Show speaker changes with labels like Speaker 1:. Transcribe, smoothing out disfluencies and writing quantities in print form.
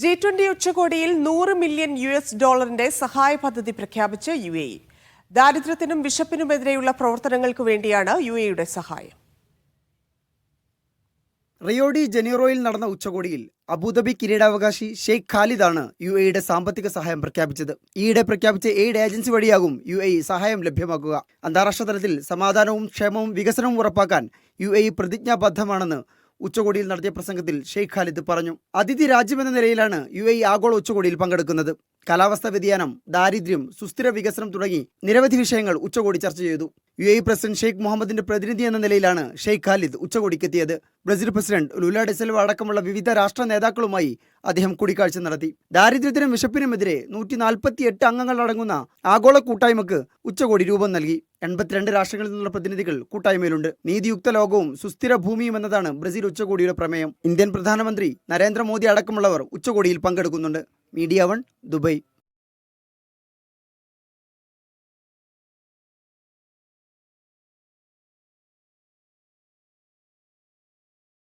Speaker 1: G20 ഉച്ചകോടിയിൽ $100 million സഹായ പദ്ധതി പ്രഖ്യാപിച്ച് UAE. ദാരിദ്ര്യത്തിനും വിശപ്പിനുമെതിരെയുള്ള പ്രവർത്തനങ്ങൾക്ക് വേണ്ടിയാണ് UAEയുടെ സഹായം.
Speaker 2: റിയോ ഡി ജനീറോയിൽ നടന്ന ഉച്ചകോടിയിൽ അബുദാബി കിരീടാവകാശി ഷെയ്ഖ് ഖാലിദാണ് UAEയുടെ സാമ്പത്തിക സഹായം പ്രഖ്യാപിച്ചത്. ഈയിടെ പ്രഖ്യാപിച്ച എയ്ഡ് ഏജൻസി വഴിയാകും UAE സഹായം ലഭ്യമാക്കുക. അന്താരാഷ്ട്ര തലത്തിൽ സമാധാനവും ക്ഷേമവും വികസനവും ഉറപ്പാക്കാൻ UAE പ്രതിജ്ഞാബദ്ധമാണെന്ന് ഉച്ചകോടിയിൽ നടത്തിയ പ്രസംഗത്തിൽ ഷെയ്ഖ് ഖാലിദ് പറഞ്ഞു. അതിഥി രാജ്യമെന്ന നിലയിലാണ് UAE ആഗോള ഉച്ചകോടിയിൽ പങ്കെടുക്കുന്നത്. കാലാവസ്ഥാ വ്യതിയാനം, ദാരിദ്ര്യം, സുസ്ഥിര വികസനം തുടങ്ങി നിരവധി വിഷയങ്ങൾ ഉച്ചകോടി ചർച്ച ചെയ്തു. UAE പ്രസിഡന്റ് ഷെയ്ഖ് മുഹമ്മദിന്റെ പ്രതിനിധി എന്ന നിലയിലാണ് ഷെയ്ഖ് ഖാലിദ് ഉച്ചകോടിക്കെത്തിയത്. ബ്രസീൽ പ്രസിഡന്റ് ലുല ഡിസൽവ അടക്കമുള്ള വിവിധ രാഷ്ട്ര നേതാക്കളുമായി അദ്ദേഹം കൂടിക്കാഴ്ച നടത്തി. ദാരിദ്ര്യത്തിനും വിശപ്പിനുമെതിരെ 148 അംഗങ്ങൾ അടങ്ങുന്ന ആഗോള കൂട്ടായ്മക്ക് ഉച്ചകോടി രൂപം നൽകി. 82 രാഷ്ട്രങ്ങളിൽ നിന്നുള്ള പ്രതിനിധികൾ കൂട്ടായ്മയിലുണ്ട്. നീതിയുക്ത ലോകവും സുസ്ഥിര ഭൂമിയും എന്നതാണ് ബ്രസീൽ ഉച്ചകോടിയുടെ പ്രമേയം. ഇന്ത്യൻ പ്രധാനമന്ത്രി നരേന്ദ്രമോദി അടക്കമുള്ളവർ ഉച്ചകോടിയിൽ പങ്കെടുക്കുന്നുണ്ട്. Media 1 Dubai.